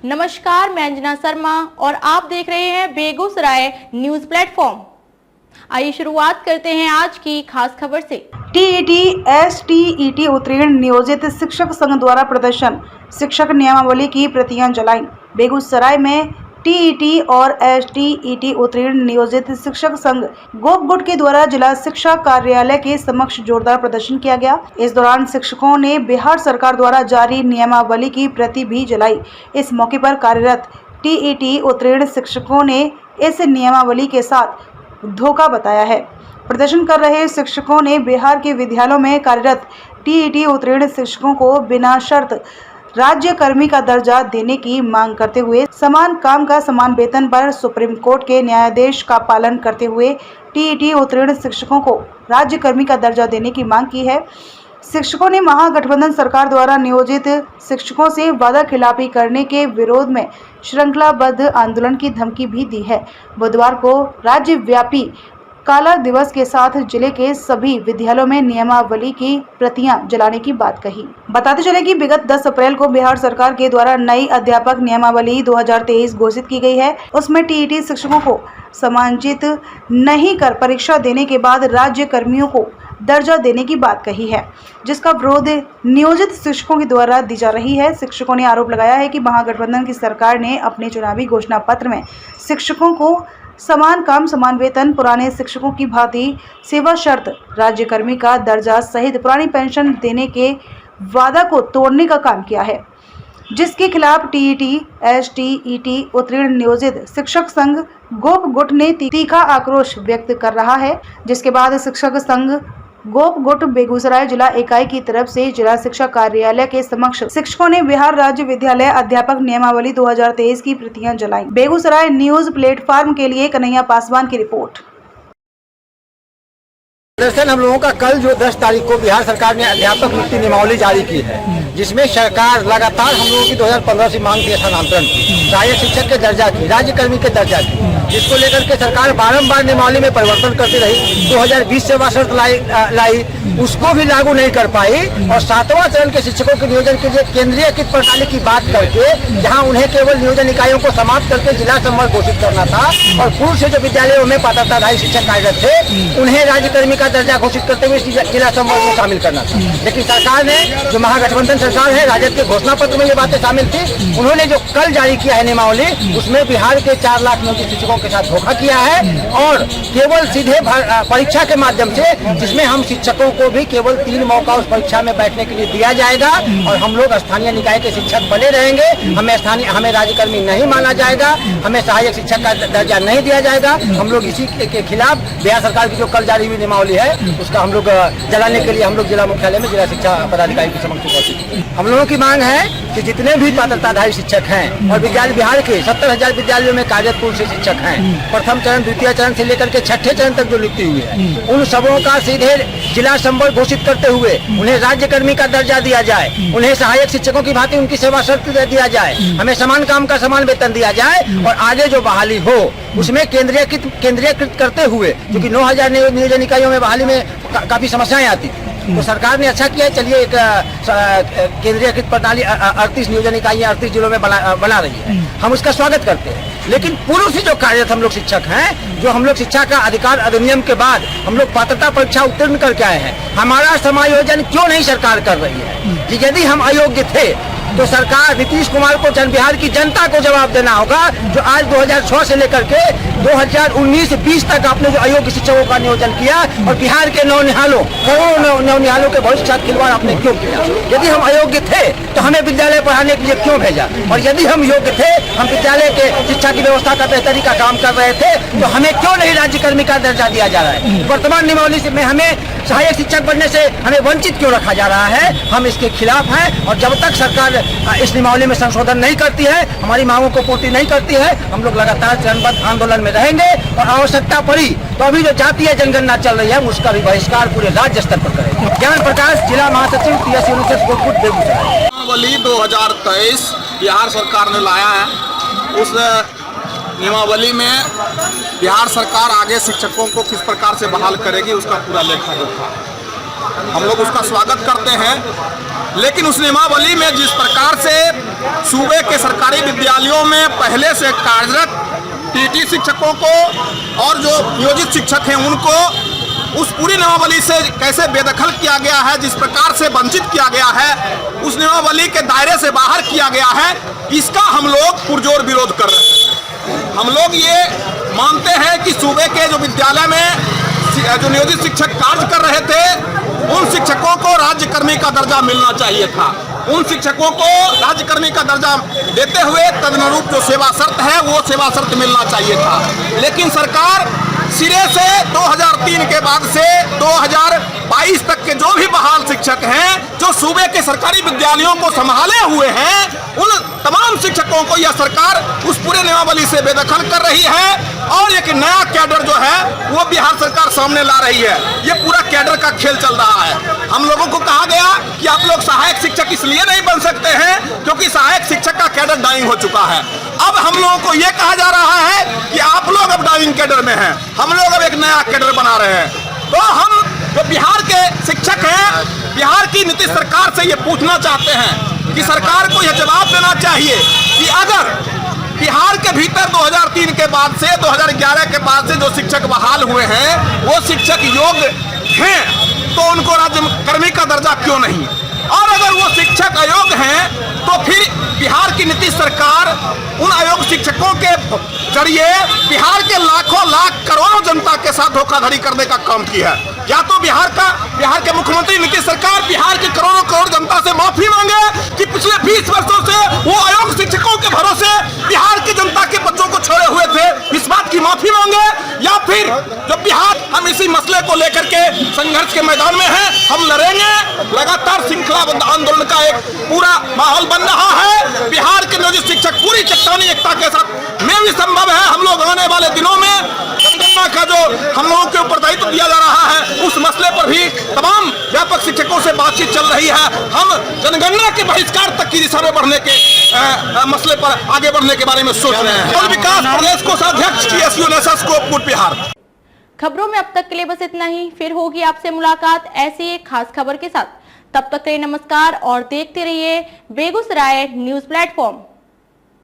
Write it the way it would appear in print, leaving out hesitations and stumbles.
नमस्कार, मैं अंजना शर्मा और आप देख रहे हैं बेगूसराय न्यूज प्लेटफॉर्म। आइए शुरुआत करते हैं आज की खास खबर से। टीईटी एसटीईटी उत्तीर्ण नियोजित शिक्षक संघ द्वारा प्रदर्शन, शिक्षक नियमावली की प्रतियां जलाई। बेगूसराय में टीईटी और एसटीईटी उत्तीर्ण नियोजित शिक्षक संघ गोपगुट के द्वारा जिला शिक्षा कार्यालय के समक्ष जोरदार प्रदर्शन किया गया। इस दौरान शिक्षकों ने बिहार सरकार द्वारा जारी नियमावली की प्रति भी जलाई। इस मौके पर कार्यरत टीईटी उत्तीर्ण शिक्षकों ने इस नियमावली के साथ धोखा बताया है। प्रदर्शन कर रहे शिक्षकों ने बिहार के विद्यालयों में कार्यरत टीईटी उत्तीर्ण शिक्षकों को बिना शर्त राज्य कर्मी का दर्जा देने की मांग करते हुए समान काम का समान वेतन पर सुप्रीम कोर्ट के न्यायादेश का पालन करते हुए टीईटी उत्तीर्ण शिक्षकों को राज्य कर्मी का दर्जा देने की मांग की है। शिक्षकों ने महागठबंधन सरकार द्वारा नियोजित शिक्षकों से वादा खिलाफी करने के विरोध में श्रृंखलाबद्ध आंदोलन की धमकी भी दी है। बुधवार को राज्यव्यापी काला दिवस के साथ जिले के सभी विद्यालयों में नियमावली की प्रतियां जलाने की बात कही। बताते चले कि विगत 10 अप्रैल को बिहार सरकार के द्वारा नई अध्यापक नियमावली 2023 घोषित की गई है। उसमें टीईटी शिक्षकों को समांजित नहीं कर परीक्षा देने के बाद राज्य कर्मियों को दर्जा देने की बात कही है, जिसका विरोध नियोजित शिक्षकों के द्वारा दी जा रही है। शिक्षकों ने आरोप लगाया है कि महागठबंधन की सरकार ने अपने चुनावी घोषणा पत्र में शिक्षकों को समान काम समान वेतन, पुराने शिक्षकों की भांति सेवा शर्त, राज्यकर्मी का दर्जा सहित पुरानी पेंशन देने के वादा को तोड़ने का काम किया है, जिसके खिलाफ टीईटी एसटीईटी उत्तीर्ण नियोजित शिक्षक संघ गोपगुट ने तीखा आक्रोश व्यक्त कर रहा है। जिसके बाद शिक्षक संघ गोपगुट बेगूसराय जिला इकाई की तरफ से जिला शिक्षा कार्यालय के समक्ष शिक्षकों ने बिहार राज्य विद्यालय अध्यापक नियमावली 2023 की प्रतियां जलाई। बेगूसराय न्यूज प्लेटफॉर्म के लिए कन्हैया पासवान की रिपोर्ट। दरअसल हम लोगों का कल जो 10 तारीख को बिहार सरकार ने अध्यापक नियुक्ति नियमावली जारी की है, जिसमें सरकार लगातार हम लोगों की 2015 से मांग की स्थानांतरण की, सहायक शिक्षक के दर्जा की, राज्यकर्मी के दर्जा की, जिसको लेकर के सरकार बारंबार नियमावली में परिवर्तन करती रही। 2020 से वह शर्त लाई, उसको भी लागू नहीं कर पाई और 7वां चरण के शिक्षकों के नियोजन के लिए केंद्रीयकृत प्रणाली की बात करके, जहां उन्हें केवल नियोजन इकाइयों को समाप्त करके जिला संवर्ग घोषित करना था और पूर्व से जो विद्यालयों में पात्रताधारी शिक्षक कार्यरत थे उन्हें राज्यकर्मी का दर्जा घोषित करते हुए जिला संवर्ग में शामिल करना था। लेकिन सरकार ने, जो महागठबंधन सरकार है, राजद के घोषणा पत्र में ये बातें शामिल थी। उन्होंने जो कल जारी किया है नियमावली, उसमें बिहार के 4 लाख नियोजित शिक्षकों के साथ धोखा किया है और केवल सीधे परीक्षा के माध्यम से, जिसमें हम शिक्षकों को भी केवल 3 मौका उस परीक्षा में बैठने के लिए दिया जाएगा और हम लोग स्थानीय निकाय के शिक्षक बने रहेंगे। हमें राज्यकर्मी नहीं माना जाएगा, हमें सहायक शिक्षक का दर्जा नहीं दिया जाएगा। हम लोग इसी के खिलाफ बिहार सरकार की जो कल जारी हुई नियमावली है उसका हम लोग जलाने के लिए हम लोग जिला मुख्यालय में जिला शिक्षा पदाधिकारी के समक्ष उपस्थित। हम लोगों की मांग है कि जितने भी पात्रताधारी शिक्षक हैं और बिहार के 70,000 विद्यालयों में कार्यरत पूर्व से शिक्षक हैं, प्रथम चरण, द्वितीय चरण से लेकर के 6ठे चरण तक जो नियुक्ति हुई है, उन सबों का सीधे जिला संवर्ग घोषित करते हुए उन्हें राज्यकर्मी का दर्जा दिया जाए, उन्हें सहायक शिक्षकों की भांति उनकी सेवा शर्त दिया जाए, हमें समान काम का समान वेतन दिया जाए और आगे जो बहाली हो उसमें केंद्रीयकृत करते हुए, क्योंकि 9,000 नियोजन इकाइयों में बहाली में काफी समस्याएं आती थी। तो सरकार ने अच्छा किया है, चलिए एक केंद्रीयकृत प्रणाली 38 नियोजन इकाइयां 38 जिलों में बना रही है, हम उसका स्वागत करते हैं। लेकिन पूर्व से जो कार्यरत हम लोग शिक्षक हैं, जो हम लोग शिक्षा का अधिकार अधिनियम के बाद हम लोग पात्रता परीक्षा उत्तीर्ण करके आए हैं, हमारा समायोजन क्यों नहीं सरकार कर रही है? कि यदि हम अयोग्य थे तो सरकार नीतीश कुमार को बिहार की जनता को जवाब देना होगा, जो आज 2006 से लेकर के 2019-20 तक आपने जो अयोग्य शिक्षकों का नियोजन किया और बिहार के नौनिहालों, करोड़ों नौनिहालों के भविष्य के साथ खिलवाड़ आपने क्यों किया? यदि हम अयोग्य थे तो हमें विद्यालय पढ़ाने के लिए क्यों भेजा? और यदि हम योग्य थे, हम विद्यालय के शिक्षा की व्यवस्था का बेहतरी का काम कर रहे थे, तो हमें क्यों नहीं राज्यकर्मी का दर्जा दिया जा रहा है? वर्तमान नियमावली में हमें सहायक शिक्षक बनने से हमें वंचित क्यों रखा जा रहा है? हम इसके खिलाफ हैं और जब तक सरकार इस नियमावली में संशोधन नहीं करती है, हमारी मांगों को पूर्ति नहीं करती है, हम लोग लगातार चरणबद्ध आंदोलन में रहेंगे और आवश्यकता पड़ी तो अभी जो जातीय जनगणना चल रही है उसका भी बहिष्कार पूरे राज्य स्तर पर करेंगे। ज्ञान प्रकाश, जिला महासचिव TS यूनिसेफ गोपगुट बेगूसराय। नियमावली 2023 बिहार सरकार ने लाया है। उस नियमावली में बिहार सरकार आगे शिक्षकों को किस प्रकार से बहाल करेगी उसका पूरा लेखा जोखा। हम लोग उसका स्वागत करते हैं। लेकिन उस नियमावली में जिस प्रकार से सूबे के सरकारी विद्यालयों में पहले से कार्यरत टीटी शिक्षकों को और जो नियोजित शिक्षक हैं उनको उस पूरी नियमावली से कैसे बेदखल किया गया है, जिस प्रकार से वंचित किया गया है, उस नियमावली के दायरे से बाहर किया गया है, इसका हम लोग पुरजोर विरोध कर रहे हैं। हम लोग ये मानते हैं कि सूबे के जो विद्यालय में जो नियोजित शिक्षक कार्य कर रहे थे उन शिक्षकों को राज्यकर्मी का दर्जा मिलना चाहिए था। उन शिक्षकों को राज्यकर्मी का दर्जा देते हुए तदनुरूप जो सेवा शर्त है वो सेवा शर्त मिलना चाहिए था। लेकिन सरकार सिरे से 2003 के बाद से 2022 तक के जो भी बहाल शिक्षक हैं जो सूबे के सरकारी विद्यालयों को संभाले हुए हैं उन तमाम शिक्षकों को यह सरकार उस पूरे नियमावली से बेदखल कर रही है और एक नया कैडर जो है वो बिहार सरकार सामने ला रही है। ये पूरा कैडर का खेल चल रहा है। हम लोगों को कहा गया कि आप लोग सहायक शिक्षक इसलिए नहीं बन सकते हैं क्योंकि सहायक शिक्षक का कैडर डाइंग हो चुका है। अब हम लोगों को ये कहा जा रहा है कि आप लोग अब डाइंग कैडर में हैं, हम लोग अब एक नया कैडर बना रहे हैं। तो हम जो बिहार के शिक्षक हैं, बिहार की नीतीश सरकार से ये पूछना चाहते हैं कि सरकार को यह जवाब देना चाहिए कि अगर बिहार के भीतर 2003 के बाद से 2011 के बाद से जो शिक्षक बहाल हुए हैं वो शिक्षक योग्य हैं तो उनको राज्यकर्मी का दर्जा क्यों नहीं, और अगर वो शिक्षक अयोग्य हैं तो फिर बिहार की नीतीश सरकार उन अयोग्य शिक्षकों के जरिए बिहार के लाखों लाख करोड़ों जनता के साथ धोखाधड़ी करने का काम किया है। या तो बिहार के मुख्यमंत्री नीतीश सरकार बिहार के करोड़ों करोड़ जनता से माफी मांगे कि पिछले 20 वर्षों से वो अयोग्य शिक्षकों के भरोसे बिहार की जनता के बच्चों को छोड़े हुए थे, इस बात की माफी मांगे, या फिर जो बिहार हम इसी मसले को लेकर के संघर्ष के मैदान में हैं, हम लड़ेंगे। लगातार श्रृंखलाबद्ध आंदोलन का एक पूरा माहौल बन रहा है। बिहार के नियोजित शिक्षक पूरी चट्टानी एकता के साथ में भी संभव है। हम लोग आने वाले दिनों में जनगणना का जो हम लोगों के ऊपर दायित्व दिया जा रहा है उस मसले पर भी तमाम व्यापक शिक्षकों से बातचीत चल रही है। हम जनगणना के बहिष्कार तक की दिशा में बढ़ने के मसले पर आगे बढ़ने के बारे में सोच रहे हैं। और विकास प्रदेश कोषाध्यक्ष TSU नेशस को बिहार। खबरों में अब तक के लिए बस इतना ही। फिर होगी आपसे मुलाकात ऐसी एक खास खबर के साथ। तब तक के लिए नमस्कार और देखते रहिए बेगूसराय न्यूज प्लेटफॉर्म।